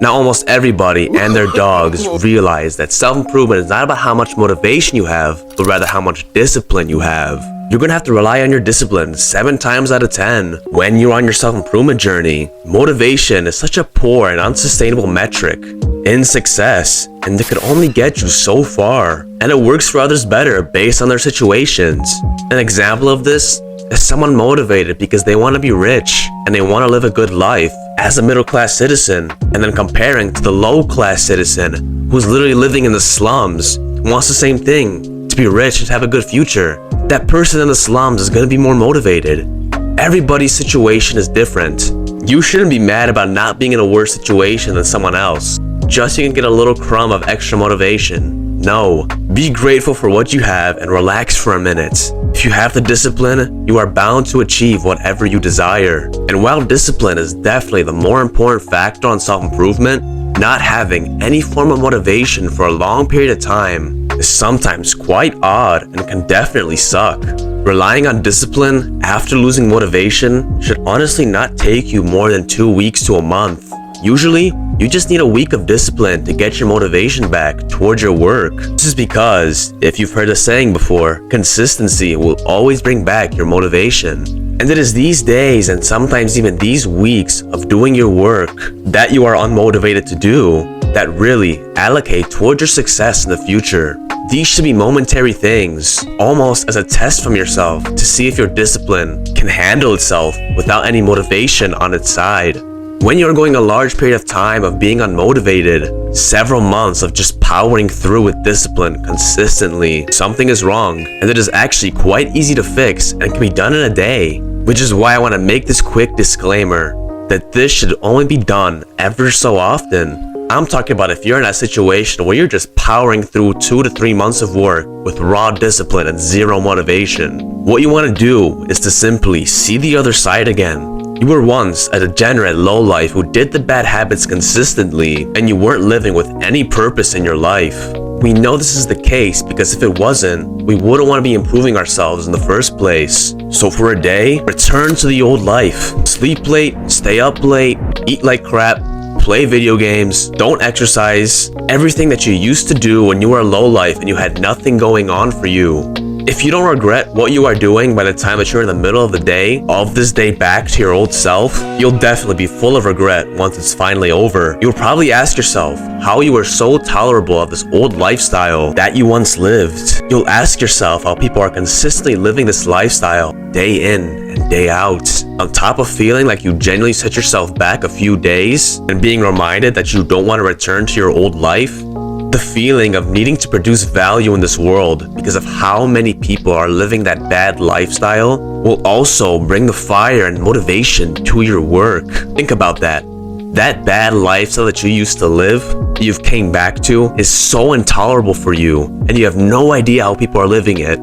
Now, almost everybody and their dogs realize that self-improvement is not about how much motivation you have, but rather how much discipline you have. You're gonna have to rely on your discipline 7 times out of 10 when you're on your self-improvement journey. Motivation is such a poor and unsustainable metric in success, and it could only get you so far. And it works for others better based on their situations. An example of this is someone motivated because they want to be rich and they want to live a good life as a middle-class citizen, and then comparing to the low-class citizen who's literally living in the slums, wants the same thing, to be rich and have a good future. That person in the slums is going to be more motivated. Everybody's situation is different. You shouldn't be mad about not being in a worse situation than someone else, just so you can get a little crumb of extra motivation. No, be grateful for what you have and relax for a minute. If you have the discipline, you are bound to achieve whatever you desire. And while discipline is definitely the more important factor on self-improvement, not having any form of motivation for a long period of time is sometimes quite odd and can definitely suck. Relying on discipline after losing motivation should honestly not take you more than 2 weeks to a month. Usually, you just need a week of discipline to get your motivation back towards your work. This is because, if you've heard the saying before, consistency will always bring back your motivation. And it is these days and sometimes even these weeks of doing your work that you are unmotivated to do that really allocate towards your success in the future. These should be momentary things, almost as a test from yourself to see if your discipline can handle itself without any motivation on its side. When you're going a large period of time of being unmotivated, several months of just powering through with discipline consistently, something is wrong, and it is actually quite easy to fix and can be done in a day. Which is why I want to make this quick disclaimer that this should only be done ever so often. I'm talking about if you're in a situation where you're just powering through 2 to 3 months of work with raw discipline and zero motivation. What you want to do is to simply see the other side again. You were once a degenerate lowlife who did the bad habits consistently, and you weren't living with any purpose in your life. We know this is the case because if it wasn't, we wouldn't want to be improving ourselves in the first place. So for a day, return to the old life. Sleep late, stay up late, eat like crap, play video games, don't exercise, everything that you used to do when you were a lowlife and you had nothing going on for you. If you don't regret what you are doing by the time that you're in the middle of the day, of this day back to your old self, you'll definitely be full of regret once it's finally over. You'll probably ask yourself how you were so tolerable of this old lifestyle that you once lived. You'll ask yourself how people are consistently living this lifestyle day in and day out. On top of feeling like you genuinely set yourself back a few days and being reminded that you don't want to return to your old life, the feeling of needing to produce value in this world because of how many people are living that bad lifestyle will also bring the fire and motivation to your work. Think about that. That bad lifestyle that you used to live, you've came back to, is so intolerable for you, and you have no idea how people are living it.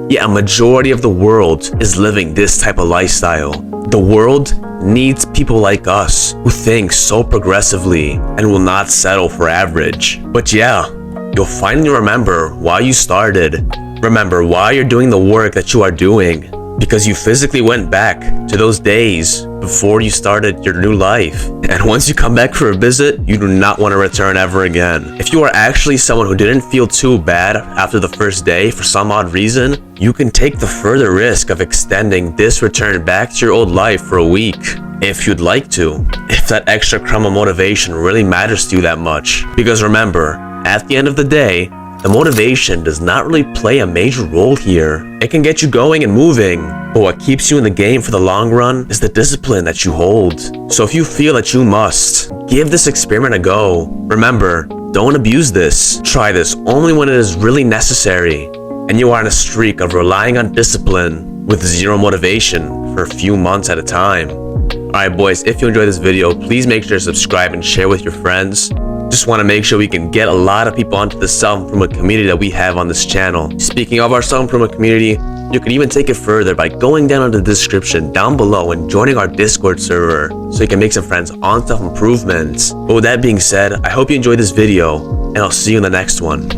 Yet a majority of the world is living this type of lifestyle. The world needs people like us who think so progressively and will not settle for average. But yeah, you'll finally remember why you started. Remember why you're doing the work that you are doing, because you physically went back to those days before you started your new life. And once you come back for a visit, you do not want to return ever again. If you are actually someone who didn't feel too bad after the first day for some odd reason, you can take the further risk of extending this return back to your old life for a week, if you'd like to. If that extra crumb of motivation really matters to you that much. Because remember, at the end of the day, the motivation does not really play a major role here. It can get you going and moving, but what keeps you in the game for the long run is the discipline that you hold. So if you feel that you must, give this experiment a go. Remember, don't abuse this. Try this only when it is really necessary, and you are on a streak of relying on discipline with zero motivation for a few months at a time. Alright boys, if you enjoyed this video, please make sure to subscribe and share with your friends. Just want to make sure we can get a lot of people onto the self-improvement community that we have on this channel. Speaking of our self-improvement community, you can even take it further by going down in the description down below and joining our Discord server so you can make some friends on self-improvement. But with that being said, I hope you enjoyed this video, and I'll see you in the next one.